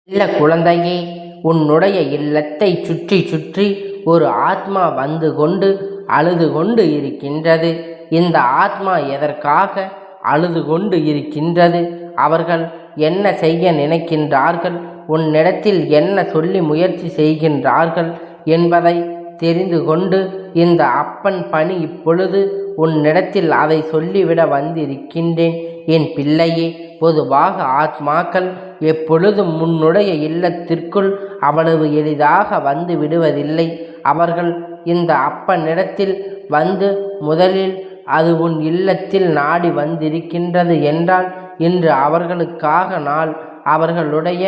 இல்ல குழந்தையே, உன்னுடைய இல்லத்தை சுற்றி சுற்றி ஒரு ஆத்மா வந்து கொண்டு அழுது கொண்டு இருக்கின்றது. இந்த ஆத்மா எதற்காக அழுது கொண்டு இருக்கின்றது? அவர்கள் என்ன செய்ய நினைக்கின்றார்கள், உன்னிடத்தில் என்ன சொல்லி முயற்சி செய்கின்றார்கள் என்பதை தெரிந்து கொண்டு இந்த அப்பன் பணி இப்பொழுது உன்னிடத்தில் அதை சொல்லிவிட வந்திருக்கின்றேன். என் பிள்ளையே, பொதுவாக ஆத்மாக்கள் எப்பொழுதும் உன்னுடைய இல்லத்திற்குள் அவ்வளவு எளிதாக வந்து விடுவதில்லை. அவர்கள் இந்த அப்பனிடத்தில் வந்து முதலில் அது உன் இல்லத்தில் நாடி வந்திருக்கின்றது என்றால் இன்று அவர்களுக்காக நாள் அவர்களுடைய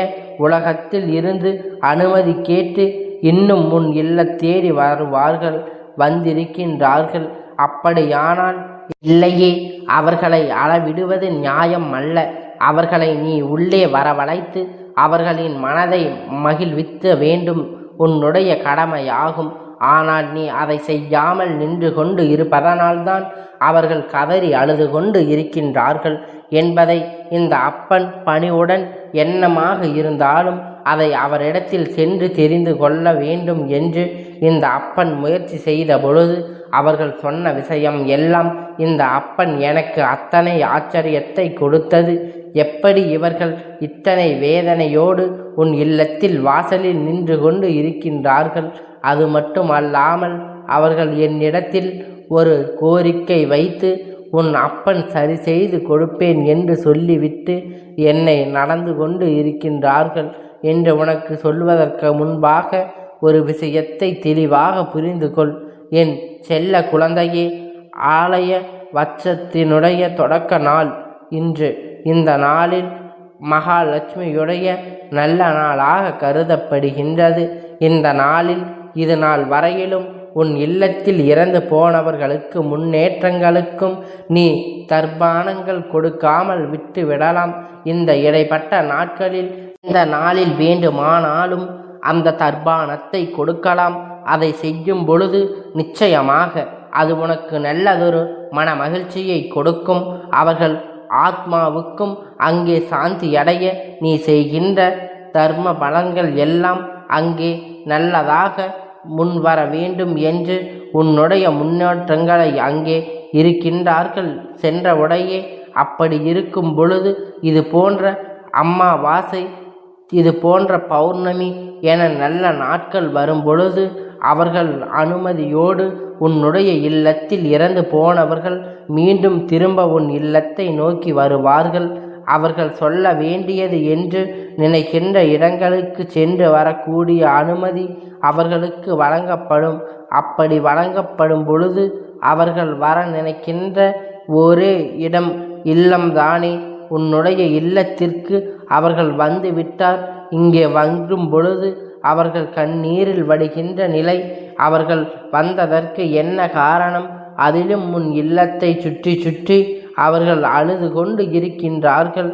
உலகத்தில் இருந்து அனுமதி கேட்டு இன்னும் உன் இல்லத்தேடி வருவார்கள், வந்திருக்கின்றார்கள். அப்படியானால் இல்லையே, அவர்களை அளவிடுவது நியாயம் அல்ல. அவர்களை நீ உள்ளே வரவழைத்து அவர்களின் மனதை மகிழ்விக்க வேண்டும், உன்னுடைய கடமையாகும். ஆனால் நீ அதை செய்யாமல் நின்று கொண்டு இருப்பதனால்தான் அவர்கள் கதறி அழுது கொண்டு இருக்கின்றார்கள் என்பதை இந்த அப்பன் பணிவுடன் எண்ணமாக இருந்தாலும் அதை அவரிடத்தில் சென்று தெரிந்து கொள்ள வேண்டும் என்று இந்த அப்பன் முயற்சி செய்த பொழுது அவர்கள் சொன்ன விஷயம் எல்லாம் இந்த அப்பன் எனக்கு அத்தனை ஆச்சரியத்தை கொடுத்தது. எப்படி இவர்கள் இத்தனை வேதனையோடு உன் இல்லத்தில் வாசலில் நின்று கொண்டு இருக்கின்றார்கள். அது மட்டும் அல்லாமல் அவர்கள் என்னிடத்தில் ஒரு கோரிக்கை வைத்து உன் அப்பன் சரி செய்து கொடுப்பேன் என்று சொல்லிவிட்டு என்னை நடந்து கொண்டு இருக்கின்றார்கள் என்று உனக்கு சொல்வதற்கு முன்பாக ஒரு விஷயத்தை தெளிவாக புரிந்து கொள். என் செல்ல குழந்தையே, ஆலய வட்சத்தினுடைய தொடக்க நாள் இன்று. இந்த நாளில் மகாலட்சுமியுடைய நல்ல நாளாக கருதப்படுகின்றது. இந்த நாளில் இது நாள் வரையிலும் உன் இல்லத்தில் இறந்து போனவர்களுக்கு முன்னேற்றங்களுக்கும் நீ தர்பானங்கள் கொடுக்காமல் விட்டு விடலாம். இந்த இடைப்பட்ட நாட்களில் இந்த நாளில் வேண்டுமானாலும் அந்த தர்பானத்தை கொடுக்கலாம். அதை செய்யும் பொழுது நிச்சயமாக அது உனக்கு நல்லதொரு மன மகிழ்ச்சியை கொடுக்கும். அவர்கள் ஆத்மாவுக்கும் அங்கே சாந்தி அடைய நீ செய்கின்ற தர்ம பலன்கள் எல்லாம் அங்கே நல்லதாக முன்வர வேண்டும் என்று உன்னுடைய முன்னேற்றங்களை அங்கே இருக்கின்றார்கள் சென்றவுடையே. அப்படி இருக்கும் பொழுது இது போன்ற அம்மாவாசை, இது போன்ற பௌர்ணமி என நல்ல நாட்கள் வரும் பொழுது அவர்கள் அனுமதியோடு உன்னுடைய இல்லத்தில் இறந்து போனவர்கள் மீண்டும் திரும்ப உன் இல்லத்தை நோக்கி வருவார்கள். அவர்கள் சொல்ல வேண்டியது என்று நினைக்கின்ற இடங்களுக்கு சென்று வரக்கூடிய அனுமதி அவர்களுக்கு வழங்கப்படும். அப்படி வழங்கப்படும் பொழுது அவர்கள் வர நினைக்கின்ற ஒரே இடம் இல்லம்தானே. உன்னுடைய இல்லத்திற்கு அவர்கள் வந்து விட்டார். இங்கே வரும் பொழுது அவர்கள் கண்ணீரில் வடிகின்ற நிலை. அவர்கள் வந்ததற்கு என்ன காரணம்? அதிலும் உன் இல்லத்தை சுற்றி சுற்றி அவர்கள் அழுது கொண்டு இருக்கின்றார்கள்.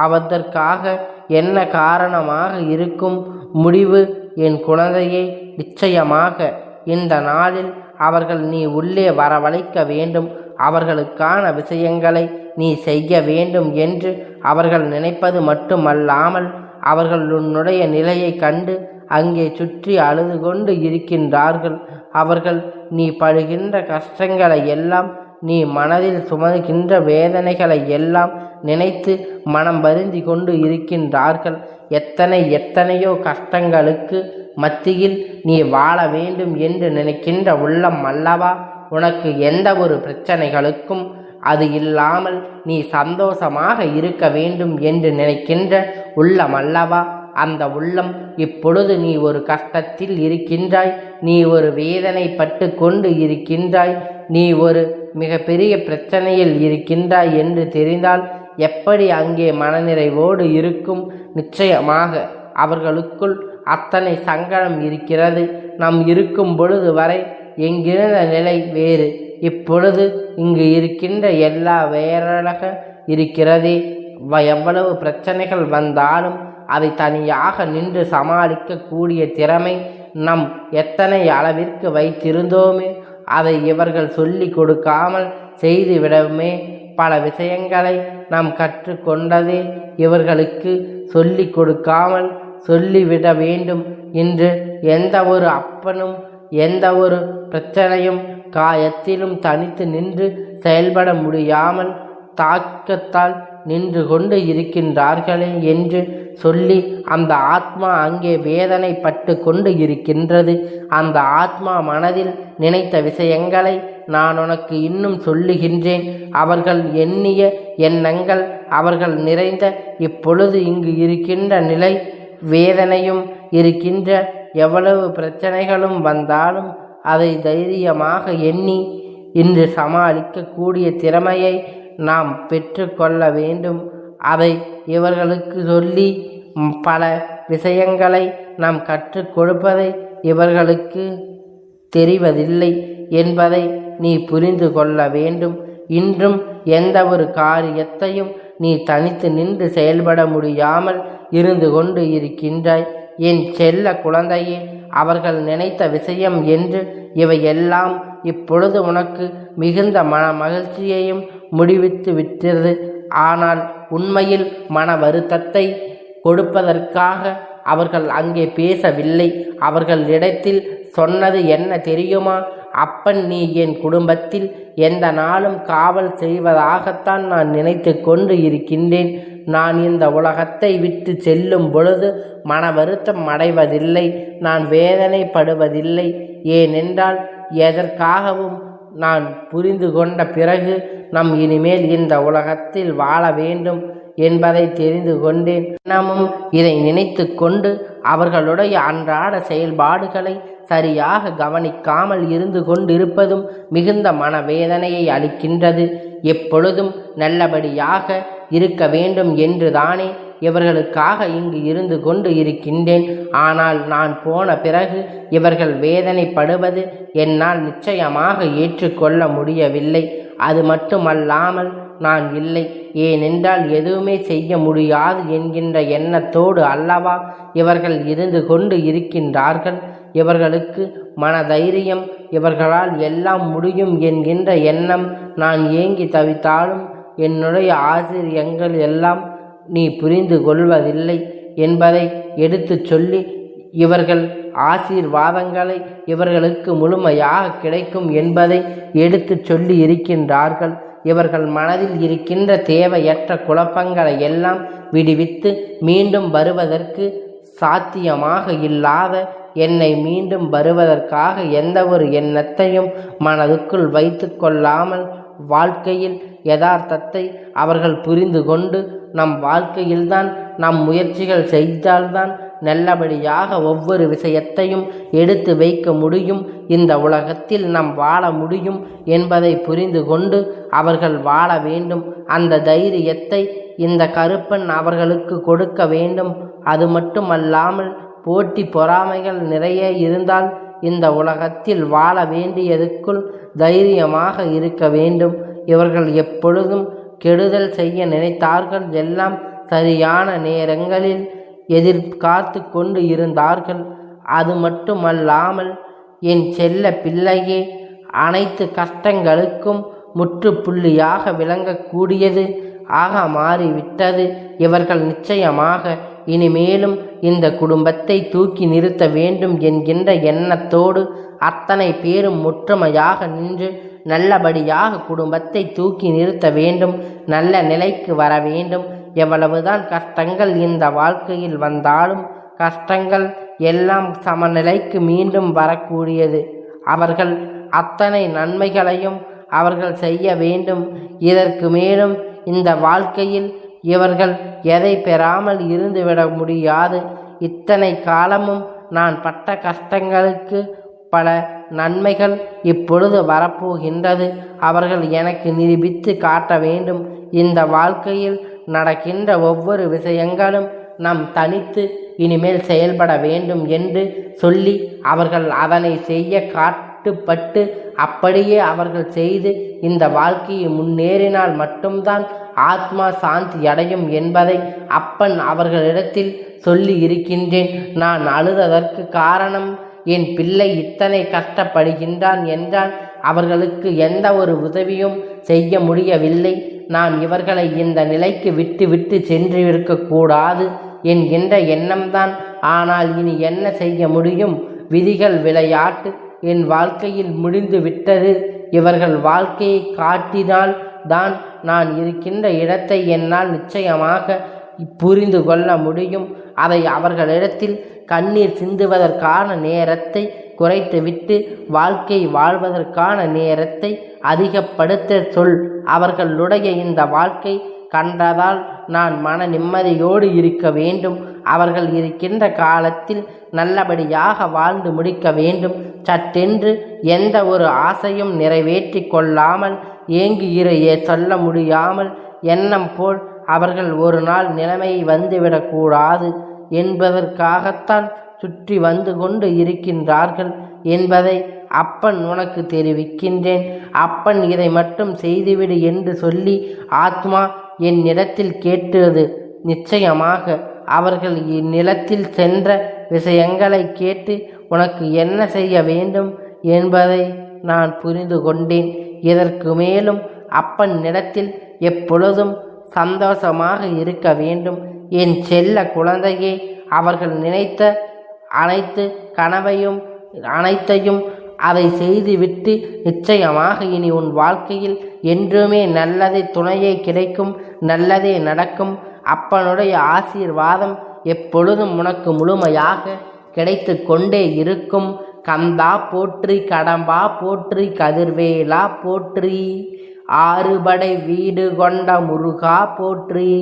அதற்காக என்ன காரணமாக இருக்கும்? முடிவு என் குழந்தையை நிச்சயமாக இந்த நாளில் அவர்கள் நீ உள்ளே வரவழைக்க வேண்டும். அவர்களுக்கான விஷயங்களை நீ செய்ய வேண்டும் என்று அவர்கள் நினைப்பது மட்டுமல்லாமல் அவர்கள் உன்னுடைய நிலையை கண்டு அங்கே சுற்றி அழுது கொண்டு இருக்கின்றார்கள். அவர்கள் நீ படுகின்ற கஷ்டங்களை எல்லாம், நீ மனதில் சுமக்கின்ற வேதனைகளை எல்லாம் நினைத்து மனம் வருந்தி கொண்டு இருக்கின்றார்கள். எத்தனையோ கஷ்டங்களுக்கு மத்தியில் நீ வாழ வேண்டும் என்று நினைக்கின்ற உள்ளம் அல்லவா உனக்கு. எந்த ஒரு பிரச்சனைகளுக்கும் அது இல்லாமல் நீ சந்தோஷமாக இருக்க வேண்டும் என்று நினைக்கின்ற உள்ளம் அல்லவா அந்த உள்ளம். இப்பொழுது நீ ஒரு கஷ்டத்தில் இருக்கின்றாய், நீ ஒரு வேதனைப்பட்டு கொண்டு இருக்கின்றாய், நீ ஒரு மிகப்பெரிய பிரச்சனையில் இருக்கின்றாய் என்று தெரிந்தால் எப்படி அங்கே மனநிறைவோடு இருக்கும்? நிச்சயமாக அவர்களுக்குள் அத்தனை சங்கடம் இருக்கிறது. நாம் இருக்கும் பொழுது வரை என்கிற நிலை வேறு. இப்பொழுது இங்கு இருக்கின்ற எல்லா வேறாக இருக்கிறதே. எவ்வளவு பிரச்சனைகள் வந்தாலும் அதை தனியாக நின்று சமாளிக்கக்கூடிய திறமை நம் எத்தனை அளவிற்கு வைத்திருந்தோமே அதை இவர்கள் சொல்லி கொடுக்காமல் செய்துவிடவுமே. பல விஷயங்களை நாம் கற்றுக்கொண்டதே இவர்களுக்கு சொல்லி கொடுக்காமல் சொல்லிவிட வேண்டும் என்று எந்த ஒரு அப்பனும் எந்த ஒரு பிரச்சனையும் காயத்திலும் தனித்து நின்று செயல்பட முடியாமல் தாக்கத்தால் நின்று கொண்டு இருக்கின்றார்களே என்று சொல்லி அந்த ஆத்மா அங்கே வேதனைப்பட்டு கொண்டு இருக்கின்றது. அந்த ஆத்மா மனதில் நினைத்த விஷயங்களை நான் உனக்கு இன்னும் சொல்லுகின்றேன். அவர்கள் எண்ணிய எண்ணங்கள் அவர்கள் நிறைந்த இப்பொழுது இங்கு இருக்கின்ற நிலை வேதனையும் இருக்கின்ற எவ்வளவு பிரச்சனைகளும் வந்தாலும் அதை தைரியமாக எண்ணி இன்று சமாளிக்கக்கூடிய திறமையை நாம் பெற்று கொள்ள வேண்டும். அதை இவர்களுக்கு சொல்லி பல விஷயங்களை நாம் கற்றுக் கொடுப்பதை இவர்களுக்கு தெரிவதில்லை என்பதை நீ புரிந்து கொள்ள வேண்டும். இன்றும் எந்த ஒரு காரியத்தையும் நீ தனித்து நின்று செயல்பட முடியாமல் இருந்து கொண்டு இருக்கின்றாய். என் செல்ல குழந்தையே, அவர்கள் நினைத்த விஷயம் என்று இவையெல்லாம் இப்பொழுது உனக்கு மிகுந்த மகிழ்ச்சியையும் முடிவித்து விட்டது. ஆனால் உண்மையில் மன வருத்தத்தை கொடுப்பதற்காக அவர்கள் அங்கே பேசவில்லை. அவர்களிடத்தில் சொன்னது என்ன தெரியுமா? அப்பன், நீ என் குடும்பத்தில் எந்த நாளும் காவல் செய்வதாகத்தான் நான் நினைத்து கொண்டு இருக்கின்றேன். நான் இந்த உலகத்தை விட்டு செல்லும் பொழுது மன வருத்தம் அடைவதில்லை, நான் வேதனைப்படுவதில்லை. ஏனென்றால் எதற்காகவும் நான் புரிந்து கொண்ட பிறகு நம் இனிமேல் இந்த உலகத்தில் வாழ வேண்டும் என்பதை தெரிந்து கொண்டேன். நாமும் இதை நினைத்து கொண்டு அவர்களுடைய அன்றாட செயல்பாடுகளை சரியாக கவனிக்காமல் இருந்து கொண்டிருப்பதும் மிகுந்த மனவேதனையை அளிக்கின்றது. எப்பொழுதும் நல்லபடியாக இருக்க வேண்டும் என்றுதானே இவர்களுக்காக இங்கு இருந்து கொண்டு இருக்கின்றேன். ஆனால் நான் போன பிறகு இவர்கள் வேதனைப்படுவது என்னால் நிச்சயமாக ஏற்றுக்கொள்ள முடியவில்லை. அது மட்டுமல்லாமல் நான் இல்லை, ஏனென்றால் எதுவுமே செய்ய முடியாது என்கின்ற எண்ணத்தோடு அல்லவா இவர்கள் இருந்து கொண்டு இருக்கின்றார்கள். இவர்களுக்கு மனதைரியம், இவர்களால் எல்லாம் முடியும் என்கின்ற எண்ணம் நான் ஏங்கி தவித்தாலும் என்னுடைய ஆசிரியங்கள் எல்லாம் நீ புரிந்து கொள்வதில்லை என்பதை எடுத்து சொல்லி இவர்கள் ஆசீர்வாதங்களை இவர்களுக்கு முழுமையாக கிடைக்கும் என்பதை எடுத்து சொல்லி இருக்கின்றார்கள். இவர்கள் மனதில் இருக்கின்ற தேவையற்ற குழப்பங்களை எல்லாம் விடுவித்து மீண்டும் வருவதற்கு சாத்தியமாக இல்லாத என்னை மீண்டும் வருவதற்காக எந்த ஒரு எண்ணத்தையும் மனதுக்குள் வைத்து கொள்ளாமல் வாழ்க்கையில் யதார்த்தத்தை அவர்கள் புரிந்து கொண்டு நம் வாழ்க்கையில்தான் நம் முயற்சிகள் செய்தால்தான் நல்லபடியாக ஒவ்வொரு விஷயத்தையும் எடுத்து வைக்க முடியும், இந்த உலகத்தில் நாம் வாழ முடியும் என்பதை புரிந்து கொண்டு அவர்கள் வாழ வேண்டும். அந்த தைரியத்தை இந்த கருப்பன் அவர்களுக்கு கொடுக்க வேண்டும். அது மட்டுமல்லாமல் போட்டி பொறாமைகள் நிறைய இருந்தால் இந்த உலகத்தில் வாழ வேண்டியதுக்குள் தைரியமாக இருக்க வேண்டும். இவர்கள் எப்பொழுதும் கெடுதல் செய்ய நினைத்தார்கள், எல்லாம் சரியான நேரங்களில் எதிர்காத்து கொண்டு இருந்தார்கள். அது மட்டுமல்லாமல் என் செல்ல பிள்ளையே, அனைத்து கஷ்டங்களுக்கும் முற்றுப்புள்ளியாக விளங்கக்கூடியது ஆக மாறிவிட்டது. இவர்கள் நிச்சயமாக இனிமேலும் இந்த குடும்பத்தை தூக்கி நிறுத்த வேண்டும் என்கின்ற எண்ணத்தோடு அத்தனை பேரும் ஒற்றுமையாக நின்று நல்லபடியாக குடும்பத்தை தூக்கி நிறுத்த வேண்டும், நல்ல நிலைக்கு வர வேண்டும். எவ்வளவுதான் கஷ்டங்கள் இந்த வாழ்க்கையில் வந்தாலும் கஷ்டங்கள் எல்லாம் சமநிலைக்கு மீண்டும் வரக்கூடியது. அவர்கள் அத்தனை நன்மைகளையும் அவர்கள் செய்ய வேண்டும். இதற்கு மேலும் இந்த வாழ்க்கையில் இவர்கள் எதை பெறாமல் இருந்துவிட முடியாது. இத்தனை காலமும் நான் பட்ட கஷ்டங்களுக்கு பல நன்மைகள் இப்பொழுது வரப்போகின்றது. அவர்கள் எனக்கு நிரூபித்து காட்ட வேண்டும். இந்த வாழ்க்கையில் நடக்கின்ற ஒவ்வொரு விஷயங்களும் நாம் தனித்து இனிமேல் செயல்பட வேண்டும் என்று சொல்லி அவர்கள் அதனை செய்ய காட்டுப்பட்டு அப்படியே அவர்கள் செய்து இந்த வாழ்க்கையை முன்னேறினால் மட்டும்தான் ஆத்மா சாந்தி அடையும் என்பதை அப்பன் அவர்களிடத்தில் சொல்லி இருக்கின்றேன். நான் அழுததற்கு காரணம் என் பிள்ளை இத்தனை கஷ்டப்படுகின்றான் என்றால் அவர்களுக்கு எந்த ஒரு உதவியும் செய்ய முடியவில்லை. நான் இவர்களை இந்த நிலைக்கு விட்டு சென்று இருக்கக்கூடாது என்கின்ற எண்ணம்தான் ஆனால் இனி என்ன செய்ய முடியும்? விதிகள் விளையாட்டு என் வாழ்க்கையில் முடிந்து விட்டது. இவர்கள் வாழ்க்கையை காட்டினால் தான் நான் இருக்கின்ற இடத்தை என்னால் நிச்சயமாக புரிந்து கொள்ள முடியும். அதை அவர்களிடத்தில் கண்ணீர் சிந்துவதற்கான நேரத்தை குறைத்துவிட்டு வாழ்க்கை வாழ்வதற்கான நேரத்தை அதிகப்படுத்த சொல். அவர்களுடைய இந்த வாழ்க்கை கண்டதால் நான் மன நிம்மதியோடு இருக்க வேண்டும். அவர்கள் இருக்கின்ற காலத்தில் நல்லபடியாக வாழ்ந்து முடிக்க வேண்டும். சட்டென்று எந்த ஒரு ஆசையும் நிறைவேற்றி கொள்ளாமல் ஏங்குகிறையே சொல்ல முடியாமல் எண்ணம் போல் அவர்கள் ஒரு நாள் நிலைமை வந்துவிடக்கூடாது என்பதற்காகத்தான் சுற்றி வந்து கொண்டு இருக்கின்றார்கள் என்பதை அப்பன் உனக்கு தெரிவிக்கின்றேன். அப்பன் இதை மட்டும் செய்துவிடு என்று சொல்லி ஆத்மா என்னிடத்தில் கேட்டது. நிச்சயமாக அவர்கள் இந்நிலத்தில் சென்ற விஷயங்களை கேட்டு உனக்கு என்ன செய்ய வேண்டும் என்பதை நான் புரிந்து கொண்டேன். இதற்கு மேலும் அப்பன் இடத்தில் எப்பொழுதும் சந்தோஷமாக இருக்க வேண்டும். என் செல்ல குழந்தையே, அவர்கள் நினைத்த அனைத்தையும் அதை செய்துவிட்டு நிச்சயமாக இனி உன் வாழ்க்கையில் என்றுமே நல்லதே துணையே கிடைக்கும், நல்லதே நடக்கும். அப்பனுடைய ஆசீர்வாதம் எப்பொழுதும் உனக்கு முழுமையாக கிடைத்து கொண்டே இருக்கும். கந்தா போற்றி, கடம்பா போற்றி, கதிர்வேலா போற்றி, ஆறுபடை வீடு கொண்ட முருகா போற்றி.